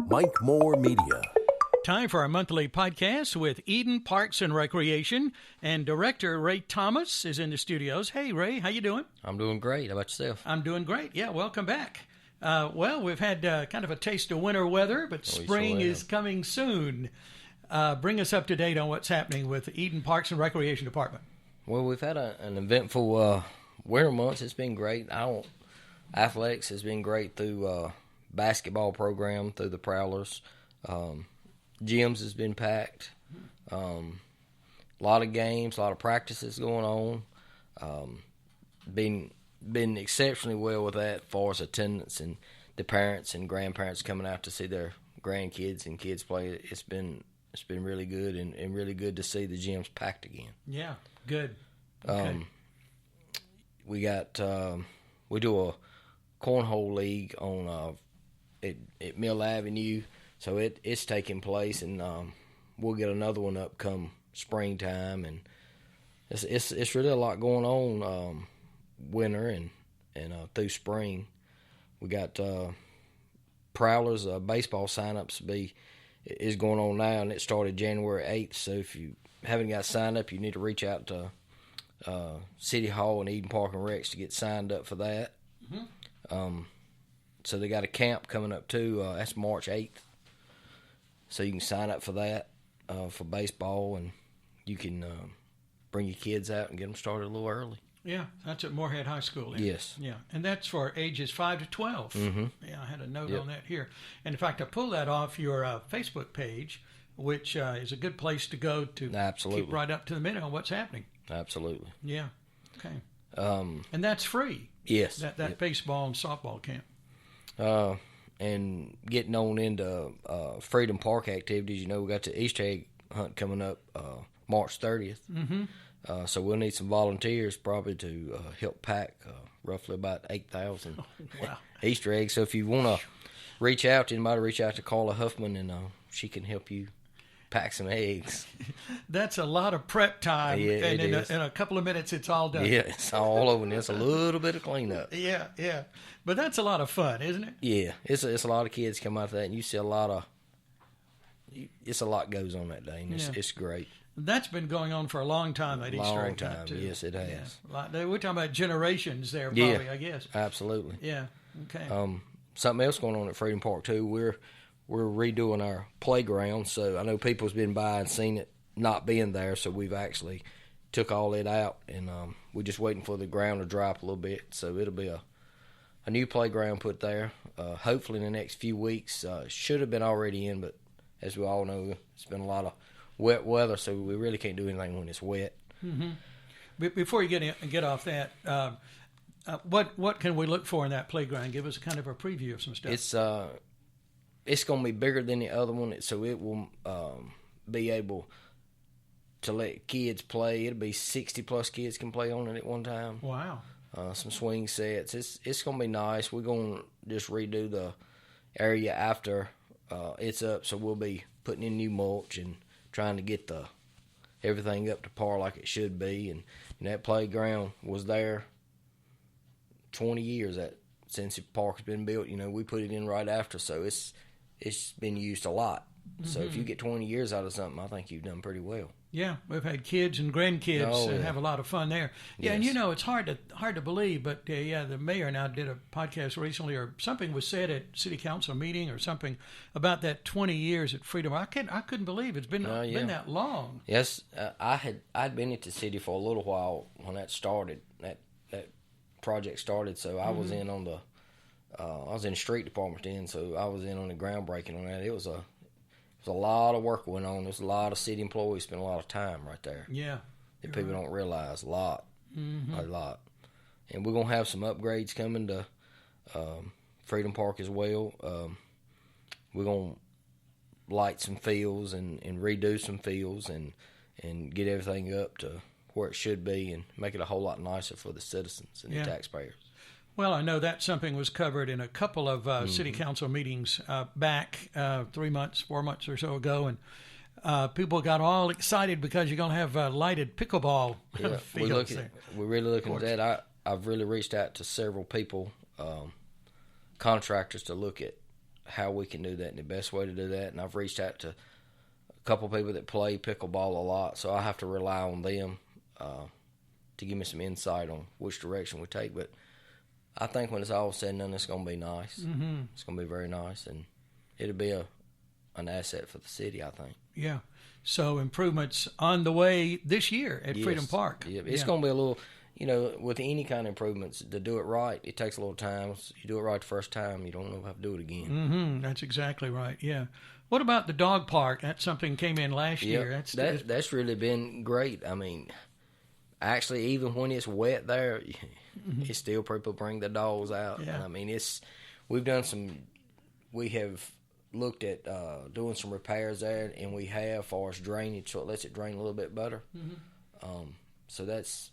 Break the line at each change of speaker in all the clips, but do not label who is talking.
Mike Moore Media.
Time for our monthly podcast with Eden Parks and Recreation, and Director Ray Thomas is in the studios. Hey, Ray, how you doing?
I'm doing great. How about yourself?
I'm doing great. Yeah, welcome back. Well, we've had kind of a taste of winter weather, but spring is coming soon. Bring us up to date on what's happening with the Eden Parks and Recreation Department.
Well, we've had an eventful winter months. It's been great. Athletics has been great through basketball program, through the Prowlers. Gyms has been packed. A lot of games, a lot of practices going on. Been exceptionally well with that as far as attendance and the parents and grandparents coming out to see their grandkids and kids play. It's been really good and really good to see the gyms packed again.
Yeah, good. Okay.
We do a cornhole league on at Mill Avenue, so it's taking place, and we'll get another one up come springtime, and it's really a lot going on winter and through spring. We got Prowlers baseball signups is going on now, and it started January 8th. So if you haven't got signed up, you need to reach out to City Hall and Eden Park and Recs to get signed up for that. Mm-hmm. So they got a camp coming up too. That's March 8th. So you can sign up for that for baseball, and you can bring your kids out and get them started a little early.
Yeah, that's at Moorhead High School.
Yes.
Yeah, and that's for ages 5 to 12.
Mm-hmm.
Yeah, I had a note on that here. And in fact, I pulled that off your Facebook page, which is a good place to go to
Absolutely.
Keep right up to the minute on what's happening.
Absolutely.
Yeah. Okay. And that's free.
Yes.
That baseball and softball camp.
And getting on into Freedom Park activities, we got the Easter egg hunt coming up March 30th. Mm-hmm. So we'll need some volunteers probably to help pack roughly about 8,000 Easter eggs. So if you want to reach out to Carla Huffman, and she can help you pack some eggs.
That's a lot of prep time,
yeah,
and
in
a couple of minutes it's all done.
Yeah, it's all over, and it's a little bit of cleanup.
Yeah. But that's a lot of fun, isn't it?
Yeah, it's a lot of kids come out of that, and you see a lot goes on that day, and it's great.
That's been going on for a long time, that Easter egg hunt, too.
Yes, it has.
Yeah. We're talking about generations there, probably, I guess.
Absolutely.
Yeah, okay.
Something else going on at Freedom Park, too. We're redoing our playground, so I know people's been by and seen it not being there, so we've actually took all it out, and we're just waiting for the ground to dry up a little bit, so it'll be a new playground put there, hopefully in the next few weeks. Should have been already in, but as we all know, it's been a lot of wet weather, so we really can't do anything when it's wet.
Mm-hmm. Before you get off that, what can we look for in that playground? Give us kind of a preview of some stuff.
It's going to be bigger than the other one, so it will be able to let kids play. It'll be 60-plus kids can play on it at one time.
Wow.
Some swing sets. It's going to be nice. We're going to just redo the area after it's up, so we'll be putting in new mulch and trying to get everything up to par like it should be. And that playground was there 20 years since the park's been built. We put it in right after, so it's been used a lot. Mm-hmm. So if you get 20 years out of something, I think you've done pretty well.
Yeah, we've had kids and grandkids and have a lot of fun there. Yeah, yes. And it's hard to believe, but the mayor now did a podcast recently, or something was said at city council meeting or something about that 20 years at Freedom. I couldn't believe it's been that long.
Yes, I'd been at the city for a little while when that started. That project started, so I was in on the I was in the street department then, so I was in on the groundbreaking on that. It was a lot of work went on. There's a lot of city employees spent a lot of time right there.
Yeah.
That people don't realize. A lot. And we're going to have some upgrades coming to Freedom Park as well. We're going to light some fields and redo some fields and get everything up to where it should be and make it a whole lot nicer for the citizens and the taxpayers.
Well, I know that something was covered in a couple of city council meetings back 4 months or so ago, and people got all excited because you're going to have lighted pickleball fields there.
We're really looking at that. I've really reached out to several people, contractors, to look at how we can do that and the best way to do that. And I've reached out to a couple of people that play pickleball a lot, so I have to rely on them to give me some insight on which direction we take. But I think when it's all said and done, it's going to be nice. Mm-hmm. It's going to be very nice, and it'll be an asset for the city, I think.
Yeah. So improvements on the way this year at Freedom Park.
Yeah. It's going to be a little, with any kind of improvements, to do it right, it takes a little time. So you do it right the first time, you don't know how to do it again.
Mm-hmm. That's exactly right, yeah. What about the dog park? That's something came in last year.
That's really been great. I mean, actually, even when it's wet there, mm-hmm. it's still people bring the dogs out.
Yeah.
And I mean, we have looked at doing some repairs there, and we have for us drainage, so it lets it drain a little bit better. Mm-hmm. So that's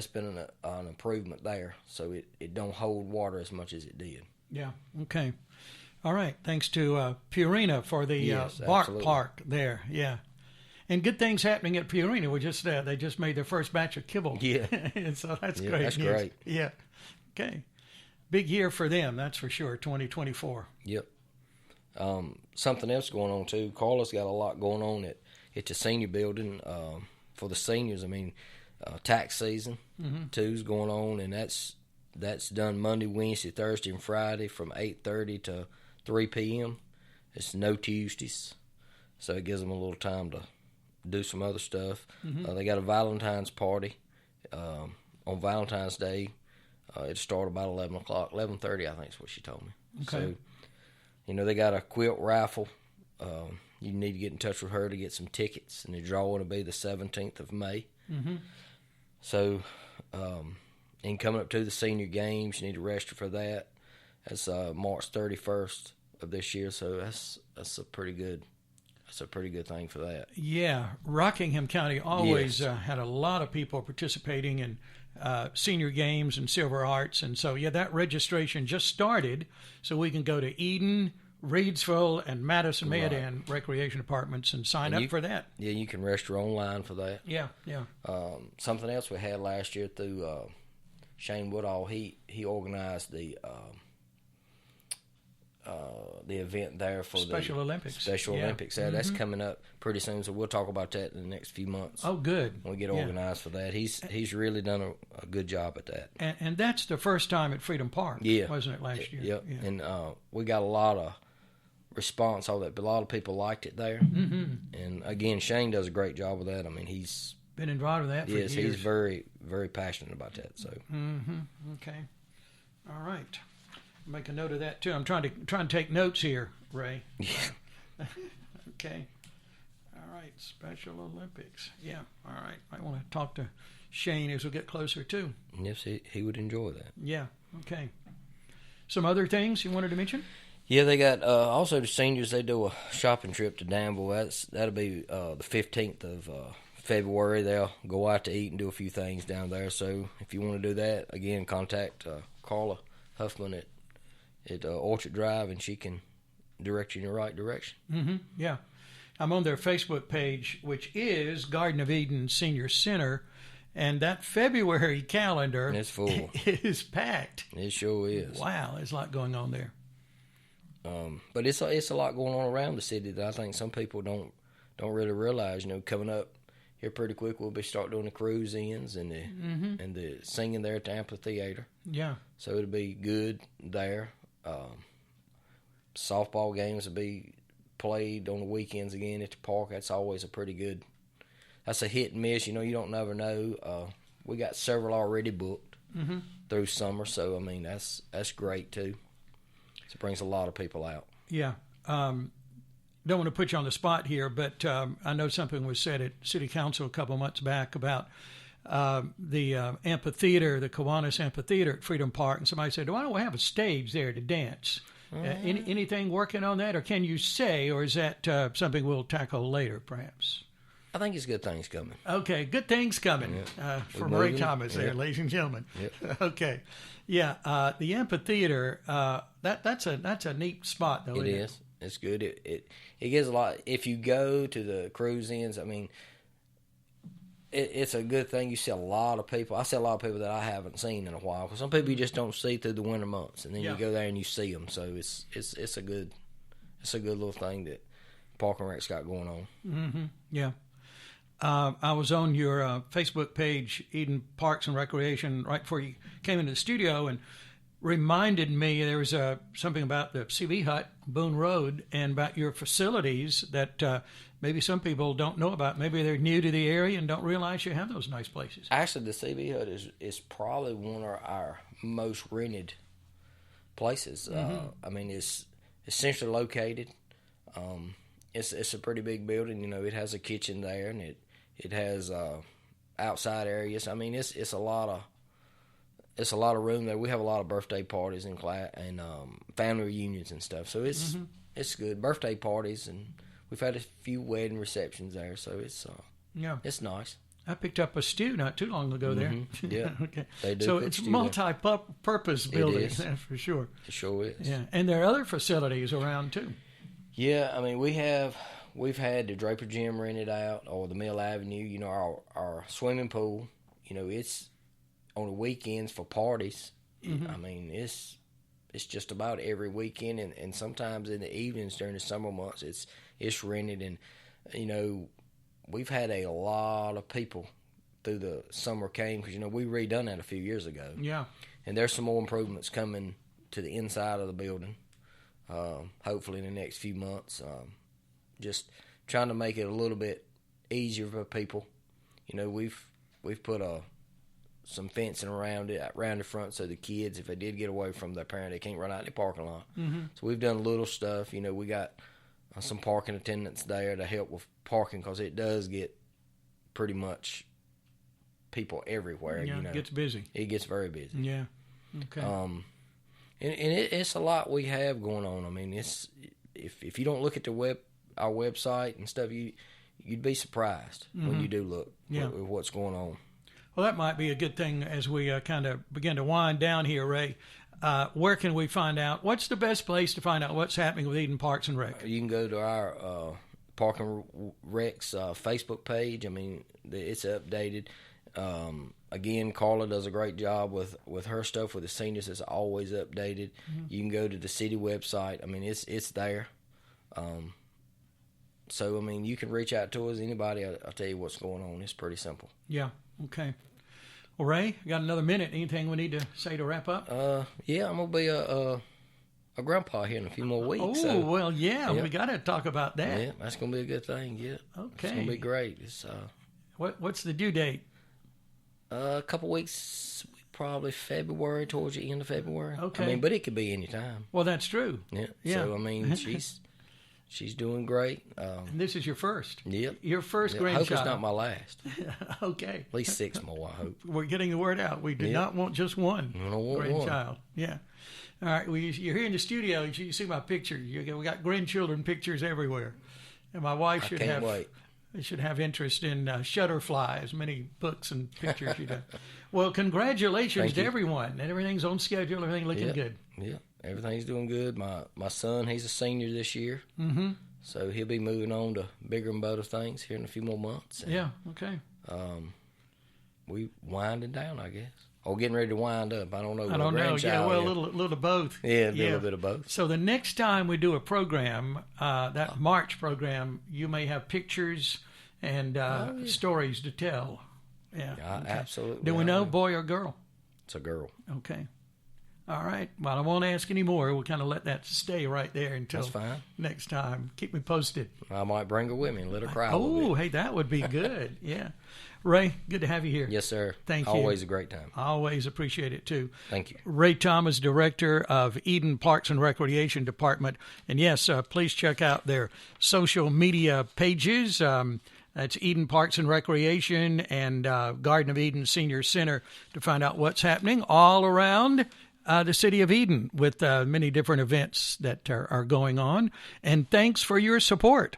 been an improvement there. So it don't hold water as much as it did.
Yeah. Okay. All right. Thanks to Purina for the Bark Park there. Yeah. And good things happening at Purina. They just made their first batch of kibble.
Yeah.
And so that's great.
That's great.
Yeah. Okay. Big year for them, that's for sure, 2024.
Yep. Something else going on, too. Carla's got a lot going on at the senior building for the seniors. I mean, tax season, mm-hmm. two's going on, and that's done Monday, Wednesday, Thursday, and Friday from 8:30 to 3 p.m. It's no Tuesdays, so it gives them a little time to do some other stuff. Mm-hmm. They got a Valentine's party on Valentine's Day. It'll start about 11 o'clock, 11:30, I think is what she told me.
Okay.
So, they got a quilt raffle. You need to get in touch with her to get some tickets, and the drawing will be the 17th of May. Mm-hmm. So, and coming up to the senior games, you need to register for that. That's March 31st of this year, so that's a pretty good thing for that.
Yeah, Rockingham County always had a lot of people participating in senior games and silver arts, and so that registration just started, so we can go to Eden, Reidsville, and Madison Mayodan recreation departments and sign up for that.
Yeah, you can register online for that.
Yeah.
Something else we had last year through Shane Woodall, he organized the event there for
Special Olympics.
Special Olympics.
Mm-hmm.
That's coming up pretty soon, so we'll talk about that in the next few months.
Oh, good.
When we get organized for that. He's really done a good job at that.
And that's the first time at Freedom Park, wasn't it, last year?
Yep. Yeah. And we got a lot of response on that, but a lot of people liked it there. Mm-hmm. And again, Shane does a great job with that. I mean, he's
been involved with that for years.
Yes, he's very, very passionate about that. So.
Mm-hmm. Okay. All right. Make a note of that too. I'm trying to take notes here, Ray.
Yeah.
Okay. All right. Special Olympics. Yeah. All right. I want to talk to Shane as we get closer too.
Yes, he would enjoy that.
Yeah. Okay. Some other things you wanted to mention?
Yeah, they got also the seniors. They do a shopping trip to Danville. That'll be the 15th of February. They'll go out to eat and do a few things down there. So if you want to do that, again, contact Carla Huffman at Orchard Drive, and she can direct you in the right direction.
Mm-hmm. Yeah. I'm on their Facebook page, which is Garden of Eden Senior Center, and that February calendar
it's full.
Is packed.
It sure is.
Wow, there's a lot going on there.
But it's a lot going on around the city that I think some people don't really realize. Coming up here pretty quick, we'll start doing the cruise-ins and the singing there at the amphitheater.
Yeah.
So it'll be good there. Softball games will be played on the weekends again at the park. That's always that's a hit and miss. You don't never know. We got several already booked through summer, so I mean that's great too. So it brings a lot of people out. Yeah.
Don't want to put you on the spot here, but I know something was said at City Council a couple months back about the amphitheater, the Kiwanis Amphitheatre at Freedom Park, and somebody said, why don't we have a stage there to dance? Anything working on that, or can you say, or is that something we'll tackle later, perhaps?
I think it's good things coming.
Okay, good things coming for Murray Thomas there, ladies and gentlemen. Yep. Okay. Yeah, the amphitheater, that's a neat spot, though,
isn't it? It is. It's good. It gives a lot. If you go to the cruise-ins, I mean, it's a good thing. You see a lot of people. I see a lot of people that I haven't seen in a while. Because some people you just don't see through the winter months, and then you go there and you see them. So it's a good it's a good little thing that Park and Rec's got going on.
Mm-hmm. Yeah. I was on your Facebook page, Eden Parks and Recreation, right before you came into the studio, and reminded me there was something about the CV Hut, Boone Road, and about your facilities that maybe some people don't know about. Maybe they're new to the area and don't realize you have those nice places.
Actually, the CV Hut is probably one of our most rented places. I mean, it's centrally located. It's a pretty big building. You know, it has a kitchen there, and it has outside areas. I mean, it's a lot of room there. We have a lot of birthday parties and family reunions and stuff. So it's good. Birthday parties, and we've had a few wedding receptions there. So it's nice.
I picked up a stew not too long ago there.
Yeah.
Okay.
They do.
So it's multi-purpose building,
it is.
that's for sure.
It sure is.
Yeah, and there are other facilities around too.
Yeah, I mean we've had the Draper Gym rented out, or the Mill Avenue. You know, our swimming pool. You know, it's on the weekends for parties. I mean, it's just about every weekend, and sometimes in the evenings during the summer months, it's rented. And you know, we've had a lot of people through the summer came because, you know, we redone that a few years ago.
Yeah,
and there's some more improvements coming to the inside of the building. Hopefully in the next few months. Just trying to make it a little bit easier for people. You know, we've put some fencing around the front, so the kids, if they did get away from their parent, they can't run out in the parking lot. So we've done little stuff. You know, we got some parking attendants there to help with parking, because it does get pretty much people everywhere.
Yeah,
you know,
it gets busy.
It gets very busy.
Yeah. Okay.
And it's a lot we have going on. I mean, it's if you don't look at our website and stuff, you'd be surprised when you do look at what's going on.
Well, that might be a good thing as we kind of begin to wind down here, Ray. Where can we find out? What's the best place to find out what's happening with Eden Parks and Rec?
You can go to our Park and Rec's Facebook page. I mean, it's updated. Again, Carla does a great job with her stuff with the seniors. It's always updated. You can go to the city website. I mean, it's there. So, I mean, you can reach out to us. Anybody, I'll tell you what's going on. It's pretty simple.
Yeah, okay. Well, Ray, you got another minute. Anything we need to say to wrap up?
Yeah, I'm going to be a grandpa here in a few more weeks.
Oh,
so,
well, yeah, we got to talk about that.
Yeah, that's going to be a good thing, yeah.
Okay.
It's going to be great. It's
What's the due date?
A couple weeks, probably February, towards the end of February.
Okay.
I mean, but it could be any time.
Well, that's true.
Yeah. So, I mean, she's doing great.
And this is your first?
Yep.
Your first grandchild?
I hope it's not my last.
Okay.
At least 6 more, I hope.
We're getting the word out. We do not want just one grandchild. Yeah. All right. Well, you're here in the studio. You see my picture. We got grandchildren pictures everywhere. And my wife should have interest in Shutterfly, as many books and pictures you do. Well, congratulations to everyone. And everything's on schedule. Everything looking good.
Yeah. Everything's doing good. My son, he's a senior this year. So he'll be moving on to bigger and better things here in a few more months. And,
yeah, okay.
We winding down, I guess. Or getting ready to wind up. I don't know.
I don't know. Yeah, well, a little of both.
Yeah, a little bit of both.
So the next time we do a program, that March program, you may have pictures and stories to tell. Yeah, okay.
Absolutely.
Do we know, boy or girl?
It's a girl.
Okay. All right. Well, I won't ask any more. We'll kind of let that stay right there until next time. Keep me posted.
I might bring her with me and let her cry a little bit.
Oh, hey, that would be good. Yeah. Ray, good to have you here.
Yes, sir.
Thank you.
Always a great time.
I always appreciate it, too.
Thank you.
Ray Thomas, Director of Eden Parks and Recreation Department. And, yes, please check out their social media pages. That's Eden Parks and Recreation and Garden of Eden Senior Center to find out what's happening all around the city of Eden with many different events that are going on. And thanks for your support.